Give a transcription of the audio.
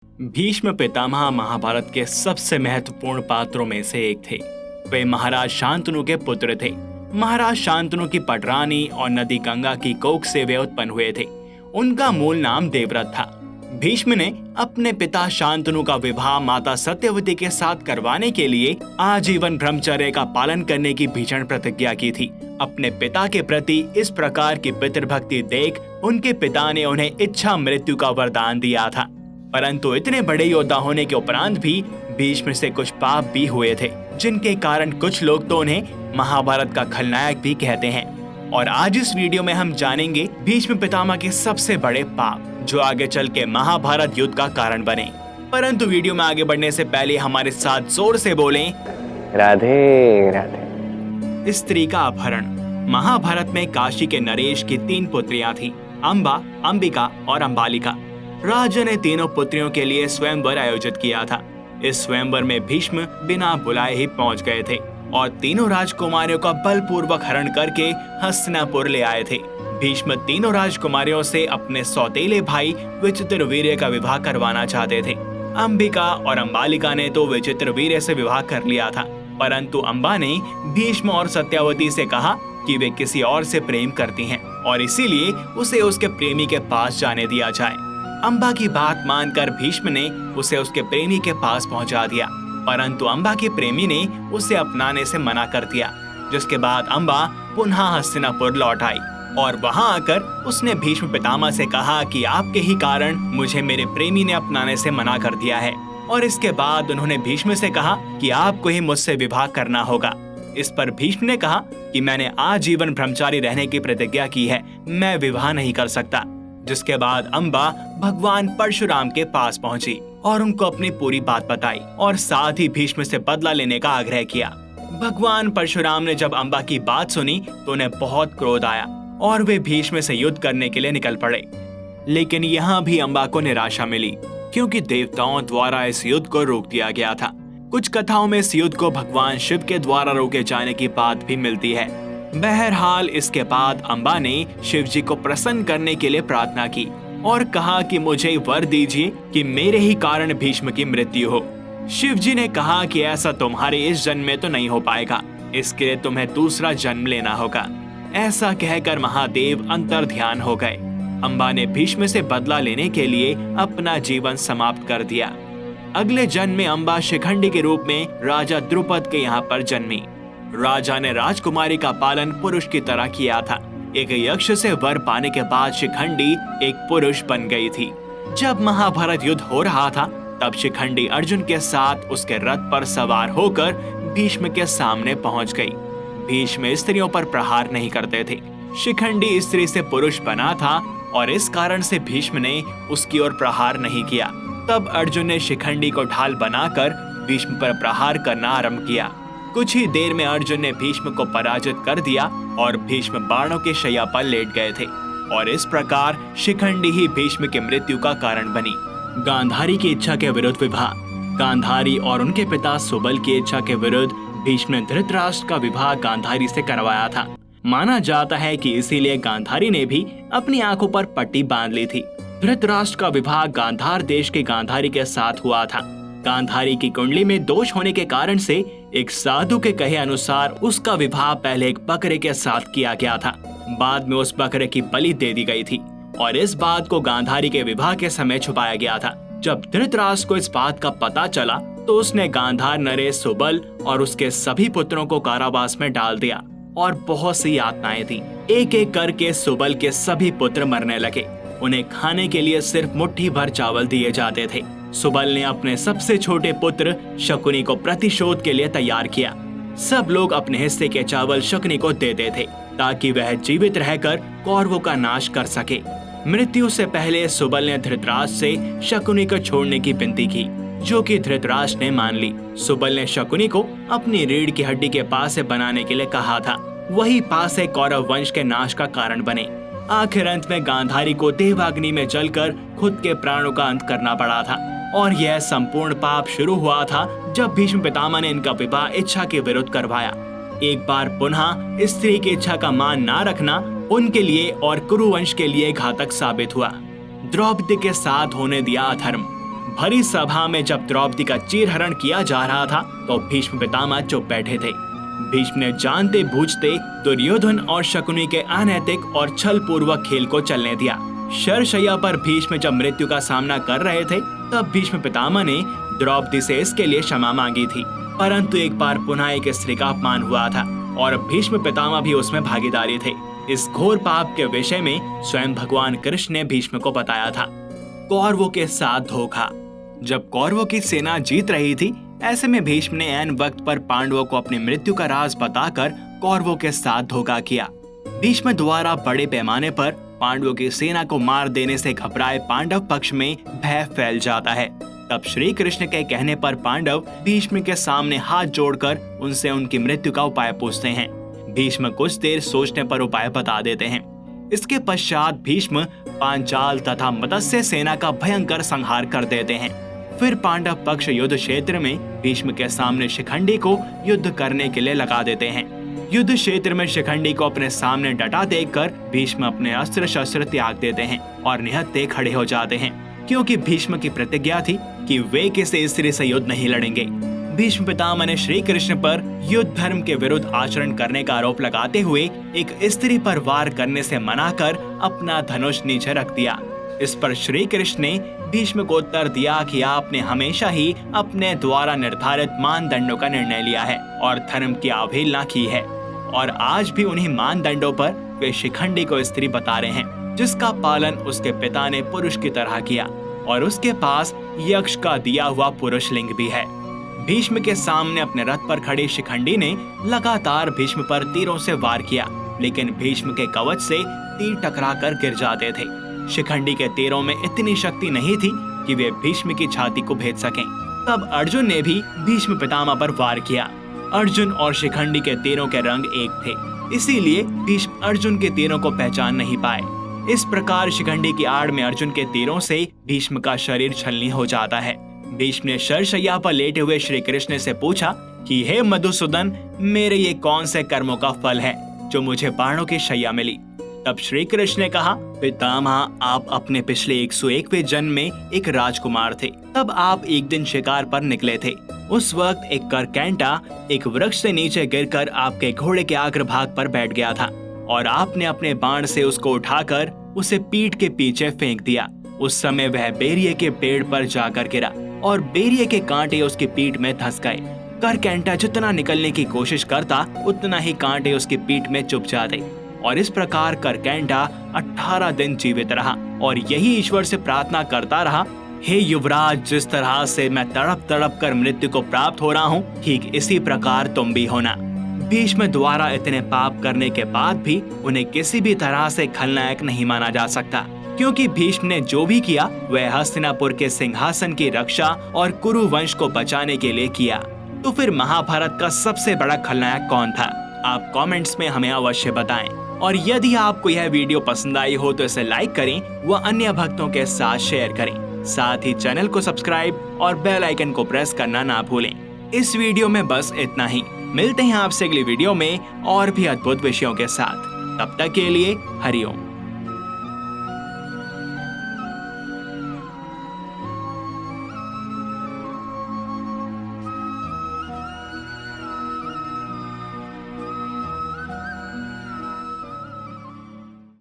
भीष्म पितामह महाभारत के सबसे महत्वपूर्ण पात्रों में से एक थे। वे महाराज शांतनु के पुत्र थे। महाराज शांतनु की पटरानी और नदी गंगा की कोख से वे उत्पन्न हुए थे। उनका मूल नाम देवव्रत था। भीष्म ने अपने पिता शांतनु का विवाह माता सत्यवती के साथ करवाने के लिए आजीवन ब्रह्मचर्य का पालन करने की भीषण प्रतिज्ञा की थी। अपने पिता के प्रति इस प्रकार की पितृभक्ति देख उनके पिता ने उन्हें इच्छा मृत्यु का वरदान दिया था। परंतु इतने बड़े योद्धा होने के उपरांत भी भीष्म से कुछ पाप भी हुए थे, जिनके कारण कुछ लोग तो उन्हें महाभारत का खलनायक भी कहते हैं। और आज इस वीडियो में हम जानेंगे भीष्म पितामह के सबसे बड़े पाप, जो आगे चल के महाभारत युद्ध का कारण बने। परंतु वीडियो में आगे बढ़ने से पहले हमारे साथ जोर से बोलें, राधे राधे। स्त्री का अपहरण। महाभारत में काशी के नरेश की 3 पुत्रियां थीं, अंबा, अंबिका और अंबालिका। राजा ने तीनों पुत्रियों के लिए स्वयंवर आयोजित किया था। इस स्वयंवर में भीष्म बिना बुलाए ही पहुंच गए थे और तीनों राजकुमारियों का बलपूर्वक हरण करके हस्तिनापुर ले आए थे। भीष्म तीनों राजकुमारियों से अपने सौतेले भाई विचित्रवीर्य का विवाह करवाना चाहते थे। अंबिका और अंबालिका ने तो विचित्रवीर्य से विवाह कर लिया था, परंतु अंबा ने भीष्म और सत्यवती से कहा कि वे किसी और से प्रेम करती हैं और इसीलिए उसे उसके प्रेमी के पास जाने दिया जाए। अंबा की बात मानकर भीष्म ने उसे उसके प्रेमी के पास पहुंचा दिया, परंतु अंबा के प्रेमी ने उसे अपनाने से मना कर दिया। जिसके बाद अंबा पुनः हस्तिनापुर लौट आई और वहां आकर उसने भीष्म पितामह से कहा कि आपके ही कारण मुझे मेरे प्रेमी ने अपनाने से मना कर दिया है। और इसके बाद उन्होंने भीष्म से कहा कि आपको ही मुझसे विवाह करना होगा। इस पर भीष्म ने कहा कि मैंने आजीवन ब्रह्मचारी रहने की प्रतिज्ञा की है, मैं विवाह नहीं कर सकता। जिसके बाद अंबा भगवान परशुराम के पास पहुंची और उनको अपनी पूरी बात बताई और साथ ही भीष्म से बदला लेने का आग्रह किया। भगवान परशुराम ने जब अंबा की बात सुनी तो उन्हें बहुत क्रोध आया और वे भीष्म से युद्ध करने के लिए निकल पड़े। लेकिन यहाँ भी अंबा को निराशा मिली, क्योंकि देवताओं द्वारा इस युद्ध को रोक दिया गया था। कुछ कथाओं में इस युद्ध को भगवान शिव के द्वारा रोके जाने की बात भी मिलती है। बहरहाल इसके बाद अंबा ने शिव जी को प्रसन्न करने के लिए प्रार्थना की और कहा कि मुझे वर दीजिए कि मेरे ही कारण भीष्म की मृत्यु हो। शिव जी ने कहा कि ऐसा तुम्हारे इस जन्म में तो नहीं हो पाएगा, इसके लिए तुम्हें दूसरा जन्म लेना होगा। ऐसा कहकर महादेव अंतर ध्यान हो गए। अंबा ने भीष्म से बदला लेने के लिए अपना जीवन समाप्त कर दिया। अगले जन्म में अंबा शिखंडी के रूप में राजा द्रुपद के यहाँ पर जन्मी। राजा ने राजकुमारी का पालन पुरुष की तरह किया था। एक यक्ष से वर पाने के बाद शिखंडी एक पुरुष बन गई थी। जब महाभारत युद्ध हो रहा था तब शिखंडी अर्जुन के साथ उसके रथ पर सवार होकर भीष्म के सामने पहुंच गई। भीष्म स्त्रियों पर प्रहार नहीं करते थे। शिखंडी स्त्री से पुरुष बना था और इस कारण से भीष्म ने उसकी ओर प्रहार नहीं किया। तब अर्जुन ने शिखंडी को ढाल बनाकर भीष्म पर प्रहार करना आरंभ किया। कुछ ही देर में अर्जुन ने भीष्म को पराजित कर दिया और भीष्म बाणों के शैया पर लेट गए थे और इस प्रकार शिखंडी ही भीष्म की मृत्यु का कारण बनी। गांधारी की इच्छा के विरुद्ध विवाह। गांधारी और उनके पिता सुबल की इच्छा के विरुद्ध भीष्म ने धृतराष्ट्र का विवाह गांधारी से करवाया था। माना जाता है कि इसीलिए गांधारी ने भी अपनी आंखों पर पट्टी बांध ली थी। धृतराष्ट्र का विवाह गांधार देश के गांधारी के साथ हुआ था। गांधारी की कुंडली में दोष होने के कारण से एक साधु के कहे अनुसार उसका विवाह पहले एक बकरे के साथ किया गया था, बाद में उस बकरे की बलि दे दी गई थी और इस बात को गांधारी के विवाह के समय छुपाया गया था। जब धृतराष्ट्र को इस बात का पता चला तो उसने गांधार नरेश सुबल और उसके सभी पुत्रों को कारावास में डाल दिया और बहुत सी यातनाएं थी। एक एक करके सुबल के सभी पुत्र मरने लगे। उन्हें खाने के लिए सिर्फ मुट्ठी भर चावल दिए जाते थे। सुबल ने अपने सबसे छोटे पुत्र शकुनी को प्रतिशोध के लिए तैयार किया। सब लोग अपने हिस्से के चावल शकुनी को देते थे ताकि वह जीवित रहकर कौरवों का नाश कर सके। मृत्यु से पहले सुबल ने धृतराष्ट्र से शकुनी को छोड़ने की विनती की, जो कि धृतराष्ट्र ने मान ली। सुबल ने शकुनी को अपनी रीढ़ की हड्डी के पासे बनाने के लिए कहा था। वही पासे कौरव वंश के नाश का कारण बने। आखिर अंत में गांधारी को देवाग्नि में जलकर खुद के प्राणों का अंत करना पड़ा था और यह संपूर्ण पाप शुरू हुआ था जब भीष्म पितामह ने इनका विवाह इच्छा के विरुद्ध करवाया। एक बार पुनः स्त्री की इच्छा का मान न रखना उनके लिए और कुरुवंश के लिए घातक साबित हुआ। द्रौपदी के साथ होने दिया अधर्म। भरी सभा में जब द्रौपदी का चीरहरण किया जा रहा था तो भीष्म पितामह चुप बैठे थे। भीष्म ने जानते बूझते दुर्योधन और शकुनी के अनैतिक और छल पूर्वक खेल को चलने दिया। शरशैया पर भीष्म जब मृत्यु का सामना कर रहे थे तब भीष्म पितामह ने द्रौपदी से इसके लिए क्षमा मांगी थी, परंतु एक बार पुनः एक स्त्री का अपमान हुआ था और भीष्म पितामह भी उसमें भागीदारी थे। इस घोर पाप के विषय में स्वयं भगवान कृष्ण ने भीष्म को बताया था। कौरवों के साथ धोखा। जब कौरवों की सेना जीत रही थी, ऐसे में भीष्म ने ऐन वक्त पर पांडवों को अपनी मृत्यु का राज बताकर कौरवों के साथ धोखा किया। भीष्म द्वारा बड़े पैमाने पर पांडवों की सेना को मार देने से घबराए पांडव पक्ष में भय फैल जाता है। तब श्री कृष्ण के कहने पर पांडव भीष्म के सामने हाथ जोड़कर उनसे उनकी मृत्यु का उपाय पूछते हैं। भीष्म कुछ देर सोचने पर उपाय बता देते हैं। इसके पश्चात भीष्म पांचाल तथा मत्स्य सेना का भयंकर संहार कर देते हैं। फिर पांडव पक्ष युद्ध क्षेत्र में भीष्म के सामने शिखंडी को युद्ध करने के लिए लगा देते हैं। युद्ध क्षेत्र में शिखंडी को अपने सामने डटा देखकर भीष्म अपने अस्त्र शस्त्र त्याग देते हैं और निहत्थे खड़े हो जाते हैं, क्योंकि भीष्म की प्रतिज्ञा थी कि वे किसी स्त्री से युद्ध नहीं लड़ेंगे। भीष्म पितामह ने श्री कृष्ण पर युद्ध धर्म के विरुद्ध आचरण करने का आरोप लगाते हुए एक स्त्री पर वार करने से मना कर अपना धनुष नीचे रख दिया। इस पर श्री कृष्ण ने भीष्म को उत्तर दिया कि आपने हमेशा ही अपने द्वारा निर्धारित मानदंडों का निर्णय लिया है और धर्म की अवहेलना की है, और आज भी उन्हीं मानदंडों पर वे शिखंडी को स्त्री बता रहे हैं, जिसका पालन उसके पिता ने पुरुष की तरह किया और उसके पास यक्ष का दिया हुआ पुरुष लिंग भी है। भीष्म के सामने अपने रथ पर खड़े शिखंडी ने लगातार भीष्म पर तीरों से वार किया, लेकिन भीष्म के कवच से तीर टकराकर गिर जाते थे। शिखंडी के तीरों में इतनी शक्ति नहीं थी कि वे भीष्म की छाती को भेद सकें। तब अर्जुन ने भी भीष्म पितामह पर वार किया। अर्जुन और शिखंडी के तीरों के रंग एक थे, इसीलिए भीष्म अर्जुन के तीरों को पहचान नहीं पाए। इस प्रकार शिखंडी की आड़ में अर्जुन के तीरों से भीष्म का शरीर छलनी हो जाता है। भीष्म ने शरशैया पर लेटे हुए श्री कृष्ण से पूछा कि हे मधुसूदन, मेरे ये कौन से कर्मों का फल है जो मुझे बाणों की शैया मिली। तब श्री कृष्ण ने कहा, पितामह, आप अपने पिछले 101वें जन्म में एक राजकुमार थे। तब आप एक दिन शिकार पर निकले थे। उस वक्त एक करकैंटा एक वृक्ष से नीचे गिरकर आपके घोड़े के अग्रभाग पर बैठ गया था और आपने अपने बाण से उसको उठाकर उसे पीठ के पीछे फेंक दिया। उस समय वह बेरिये के पेड़ पर जाकर गिरा और बेरिये के कांटे उसकी पीठ में धंस गए। करकैंटा जितना निकलने की कोशिश करता उतना ही कांटे उसकी पीठ में चुभ जाते और इस प्रकार करकैंटा 18 दिन जीवित रहा और यही ईश्वर से प्रार्थना करता रहा, हे युवराज, जिस तरह से मैं तड़प तड़प कर मृत्यु को प्राप्त हो रहा हूँ, ठीक इसी प्रकार तुम भी होना। भीष्म द्वारा इतने पाप करने के बाद भी उन्हें किसी भी तरह से खलनायक नहीं माना जा सकता, क्योंकि भीष्म ने जो भी किया वह हस्तिनापुर के सिंहासन की रक्षा और कुरु वंश को बचाने के लिए किया। तो फिर महाभारत का सबसे बड़ा खलनायक कौन था? आप कमेंट्स में हमें अवश्य बताएं। और यदि आपको यह वीडियो पसंद आई हो तो इसे लाइक करें व अन्य भक्तों के साथ शेयर करें। साथ ही चैनल को सब्सक्राइब और बेल आइकन को प्रेस करना ना भूलें। इस वीडियो में बस इतना ही। मिलते हैं आपसे अगली वीडियो में और भी अद्भुत विषयों के साथ। तब तक के लिए हरिओम।